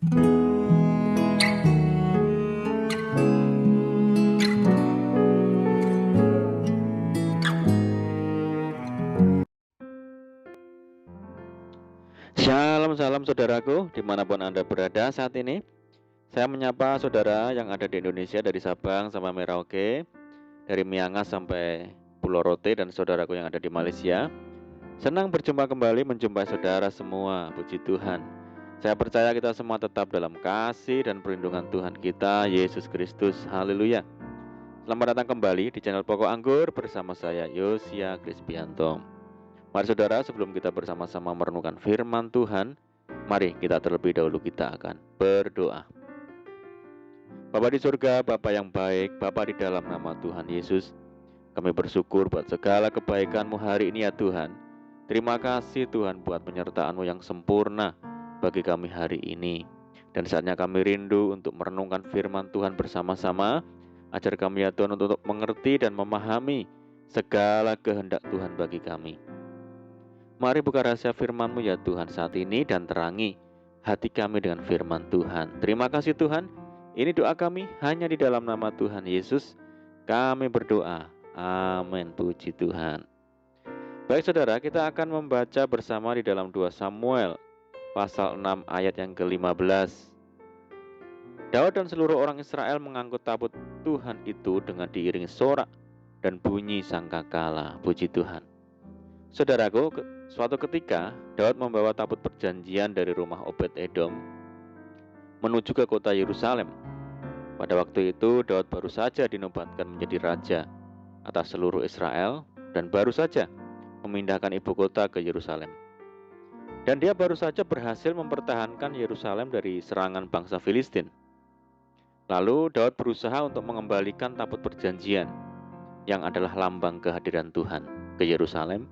Shalom salam saudaraku, dimanapun Anda berada saat ini. Saya menyapa saudara yang ada di Indonesia dari Sabang sampai Merauke, dari Miangas sampai Pulau Rote, dan saudaraku yang ada di Malaysia. Senang berjumpa kembali, menjumpai saudara semua, puji Tuhan. Saya percaya kita semua tetap dalam kasih dan perlindungan Tuhan kita, Yesus Kristus. Haleluya. Selamat datang kembali di channel Pokok Anggur bersama saya, Yosia Krispianto. Mari saudara, sebelum kita bersama-sama merenungkan firman Tuhan, mari kita terlebih dahulu kita akan berdoa. Bapa di surga, Bapa yang baik, Bapa di dalam nama Tuhan Yesus, kami bersyukur buat segala kebaikan-Mu hari ini ya Tuhan. Terima kasih Tuhan buat penyertaan-Mu yang sempurna bagi kami hari ini. Dan saatnya kami rindu untuk merenungkan firman Tuhan bersama-sama, ajar kami ya Tuhan untuk mengerti dan memahami segala kehendak Tuhan bagi kami. Mari buka rahasia firman-Mu ya Tuhan saat ini dan terangi hati kami dengan firman Tuhan. Terima kasih Tuhan. Ini doa kami hanya di dalam nama Tuhan Yesus. Kami berdoa. Amin. Puji Tuhan. Baik saudara, kita akan membaca bersama di dalam 2 Samuel pasal 6 ayat yang ke-15. Daud dan seluruh orang Israel mengangkut tabut Tuhan itu dengan diiringi sorak dan bunyi sangkakala. Puji Tuhan. Saudaraku, suatu ketika Daud membawa tabut perjanjian dari rumah Obed-Edom menuju ke kota Yerusalem. Pada waktu itu Daud baru saja dinobatkan menjadi raja atas seluruh Israel dan baru saja memindahkan ibu kota ke Yerusalem. Dan dia baru saja berhasil mempertahankan Yerusalem dari serangan bangsa Filistin. Lalu Daud berusaha untuk mengembalikan tabut perjanjian yang adalah lambang kehadiran Tuhan ke Yerusalem,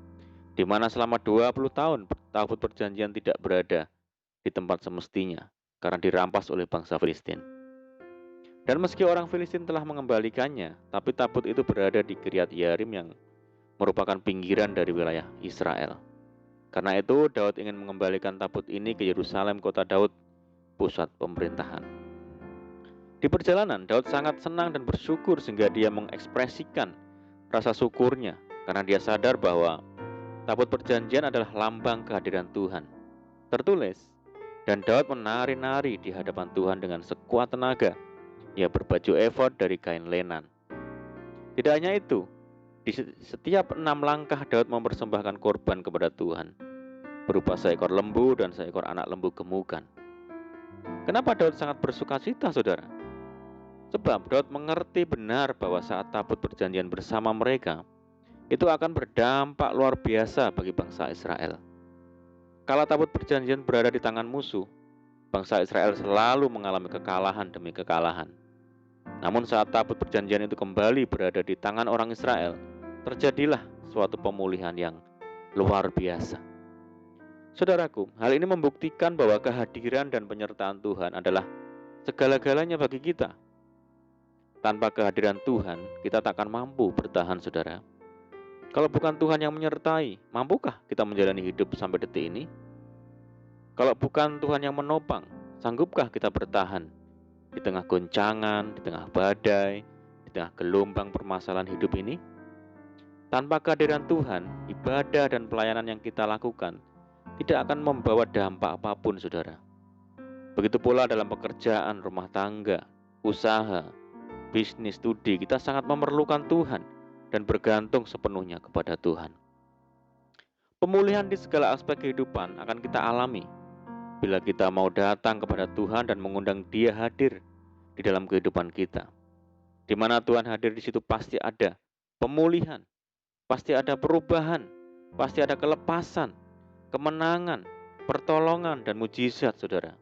di mana selama 20 tahun tabut perjanjian tidak berada di tempat semestinya karena dirampas oleh bangsa Filistin. Dan meski orang Filistin telah mengembalikannya, tapi tabut itu berada di Kiryat Yearim yang merupakan pinggiran dari wilayah Israel. Karena itu Daud ingin mengembalikan tabut ini ke Yerusalem, kota Daud, pusat pemerintahan. Di perjalanan Daud sangat senang dan bersyukur sehingga dia mengekspresikan rasa syukurnya karena dia sadar bahwa tabut perjanjian adalah lambang kehadiran Tuhan. Tertulis, dan Daud menari-nari di hadapan Tuhan dengan sekuat tenaga. Ia berbaju efod dari kain lenan. Tidak hanya itu, di setiap 6 langkah Daud mempersembahkan korban kepada Tuhan, berupa seekor lembu dan seekor anak lembu gemukan. Kenapa Daud sangat bersukacita, saudara? Sebab Daud mengerti benar bahwa saat tabut perjanjian bersama mereka, itu akan berdampak luar biasa bagi bangsa Israel. Kala tabut perjanjian berada di tangan musuh, bangsa Israel selalu mengalami kekalahan demi kekalahan. Namun saat tabut perjanjian itu kembali berada di tangan orang Israel, terjadilah suatu pemulihan yang luar biasa. Saudaraku, hal ini membuktikan bahwa kehadiran dan penyertaan Tuhan adalah segala-galanya bagi kita. Tanpa kehadiran Tuhan, kita tak akan mampu bertahan, saudara. Kalau bukan Tuhan yang menyertai, mampukah kita menjalani hidup sampai detik ini? Kalau bukan Tuhan yang menopang, sanggupkah kita bertahan di tengah goncangan, di tengah badai, di tengah gelombang permasalahan hidup ini? Tanpa kehadiran Tuhan, ibadah dan pelayanan yang kita lakukan tidak akan membawa dampak apapun, saudara. Begitu pula dalam pekerjaan, rumah tangga, usaha, bisnis, studi, kita sangat memerlukan Tuhan dan bergantung sepenuhnya kepada Tuhan. Pemulihan di segala aspek kehidupan akan kita alami bila kita mau datang kepada Tuhan dan mengundang Dia hadir di dalam kehidupan kita. Di mana Tuhan hadir, di situ pasti ada pemulihan, pasti ada perubahan, pasti ada kelepasan, kemenangan, pertolongan, dan mujizat, saudara.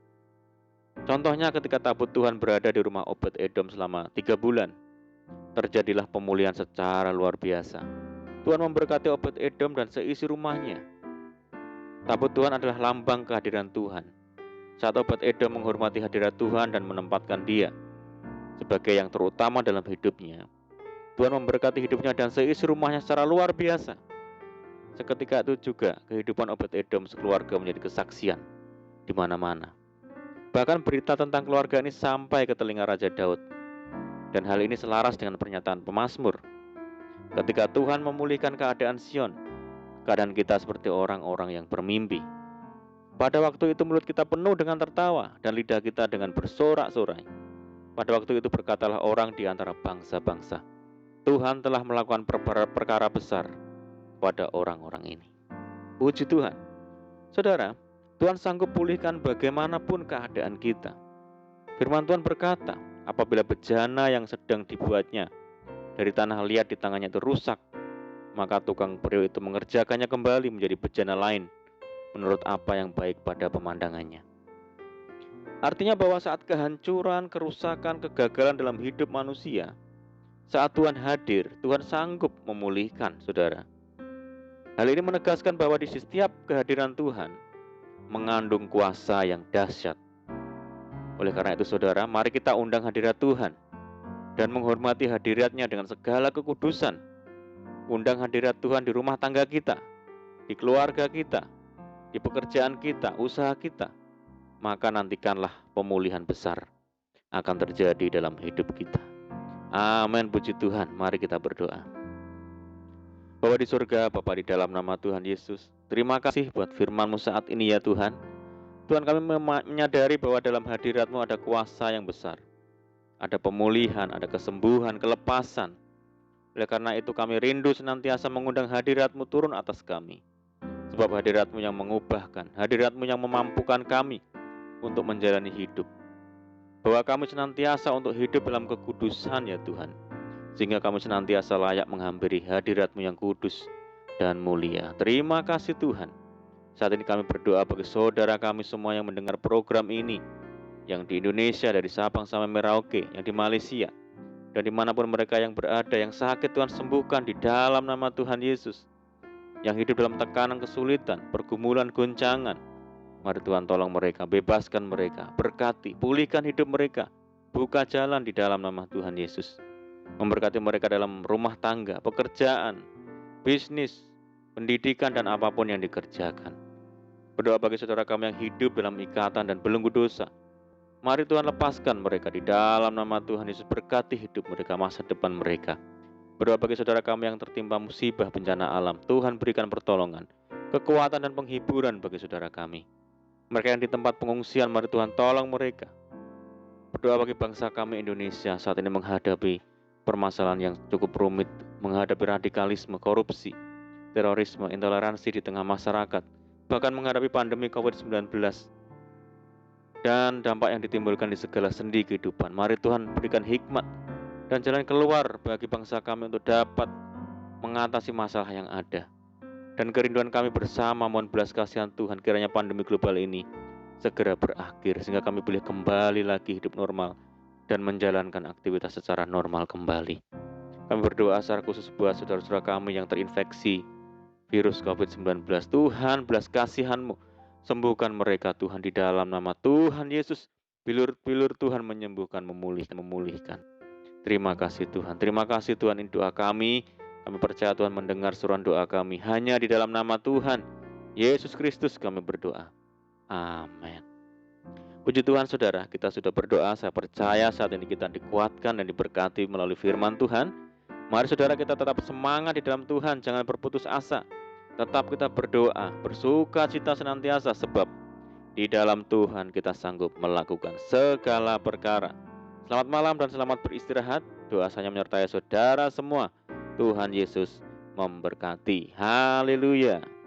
Contohnya ketika tabut Tuhan berada di rumah Obed-Edom selama 3 bulan, terjadilah pemulihan secara luar biasa. Tuhan memberkati Obed-Edom dan seisi rumahnya. Tabut Tuhan adalah lambang kehadiran Tuhan. Saat Obed-Edom menghormati hadirat Tuhan dan menempatkan dia sebagai yang terutama dalam hidupnya, Tuhan memberkati hidupnya dan seisi rumahnya secara luar biasa. Seketika itu juga kehidupan Obed-Edom sekeluarga menjadi kesaksian di mana-mana. Bahkan berita tentang keluarga ini sampai ke telinga Raja Daud. Dan hal ini selaras dengan pernyataan pemazmur. Ketika Tuhan memulihkan keadaan Sion, keadaan kita seperti orang-orang yang bermimpi. Pada waktu itu mulut kita penuh dengan tertawa dan lidah kita dengan bersorak-sorai. Pada waktu itu berkatalah orang di antara bangsa-bangsa, Tuhan telah melakukan perkara besar pada orang-orang ini. Puji Tuhan. Saudara, Tuhan sanggup pulihkan bagaimanapun keadaan kita. Firman Tuhan berkata, apabila bejana yang sedang dibuatnya dari tanah liat di tangannya itu rusak, maka tukang periuk itu mengerjakannya kembali menjadi bejana lain menurut apa yang baik pada pemandangannya. Artinya bahwa saat kehancuran, kerusakan, kegagalan dalam hidup manusia, saat Tuhan hadir, Tuhan sanggup memulihkan, saudara. Hal ini menegaskan bahwa di setiap kehadiran Tuhan mengandung kuasa yang dahsyat. Oleh karena itu, saudara, mari kita undang hadirat Tuhan dan menghormati hadiratnya dengan segala kekudusan. Undang hadirat Tuhan di rumah tangga kita, di keluarga kita, di pekerjaan kita, usaha kita. Maka nantikanlah pemulihan besar akan terjadi dalam hidup kita. Amin, puji Tuhan. Mari kita berdoa. Bapa di surga, Bapa di dalam nama Tuhan Yesus, terima kasih buat firman-Mu saat ini ya Tuhan. Tuhan, kami menyadari bahwa dalam hadirat-Mu ada kuasa yang besar. Ada pemulihan, ada kesembuhan, kelepasan. Oleh karena itu kami rindu senantiasa mengundang hadirat-Mu turun atas kami. Sebab hadirat-Mu yang mengubahkan, hadirat-Mu yang memampukan kami untuk menjalani hidup. Bahwa kami senantiasa untuk hidup dalam kekudusan ya Tuhan. Sehingga kami senantiasa layak menghampiri hadirat-Mu yang kudus dan mulia. Terima kasih Tuhan. Saat ini kami berdoa bagi saudara kami semua yang mendengar program ini, yang di Indonesia dari Sabang sampai Merauke, yang di Malaysia, dan dimanapun mereka yang berada, yang sakit Tuhan sembuhkan di dalam nama Tuhan Yesus. Yang hidup dalam tekanan, kesulitan, pergumulan, goncangan, mari Tuhan tolong mereka, bebaskan mereka, berkati, pulihkan hidup mereka, buka jalan di dalam nama Tuhan Yesus. Memberkati mereka dalam rumah tangga, pekerjaan, bisnis, pendidikan, dan apapun yang dikerjakan. Berdoa bagi saudara kami yang hidup dalam ikatan dan belenggu dosa. Mari Tuhan lepaskan mereka di dalam nama Tuhan Yesus, berkati hidup mereka, masa depan mereka. Berdoa bagi saudara kami yang tertimpa musibah bencana alam. Tuhan berikan pertolongan, kekuatan dan penghiburan bagi saudara kami. Mereka yang di tempat pengungsian, mari Tuhan tolong mereka. Berdoa bagi bangsa kami Indonesia saat ini menghadapi permasalahan yang cukup rumit, menghadapi radikalisme, korupsi, terorisme, intoleransi di tengah masyarakat, bahkan menghadapi pandemi COVID-19 dan dampak yang ditimbulkan di segala sendi kehidupan. Mari Tuhan berikan hikmat dan jalan keluar bagi bangsa kami untuk dapat mengatasi masalah yang ada. Dan kerinduan kami bersama, mohon belas kasihan Tuhan, kiranya pandemi global ini segera berakhir, sehingga kami boleh kembali lagi hidup normal dan menjalankan aktivitas secara normal kembali. Kami berdoa secara khusus buat saudara-saudara kami yang terinfeksi virus COVID-19. Tuhan, belas kasihan-Mu, sembuhkan mereka Tuhan di dalam nama Tuhan Yesus. Bilur-bilur Tuhan menyembuhkan, memulihkan. Terima kasih Tuhan. Terima kasih Tuhan, ini doa kami. Kami percaya Tuhan mendengar suruhan doa kami. Hanya di dalam nama Tuhan Yesus Kristus kami berdoa. Amin. Puji Tuhan saudara, kita sudah berdoa. Saya percaya saat ini kita dikuatkan dan diberkati melalui firman Tuhan. Mari saudara kita tetap semangat di dalam Tuhan, jangan berputus asa. Tetap kita berdoa, bersuka cita senantiasa, sebab di dalam Tuhan kita sanggup melakukan segala perkara. Selamat malam dan selamat beristirahat. Doa saya menyertai saudara semua. Tuhan Yesus memberkati. Haleluya.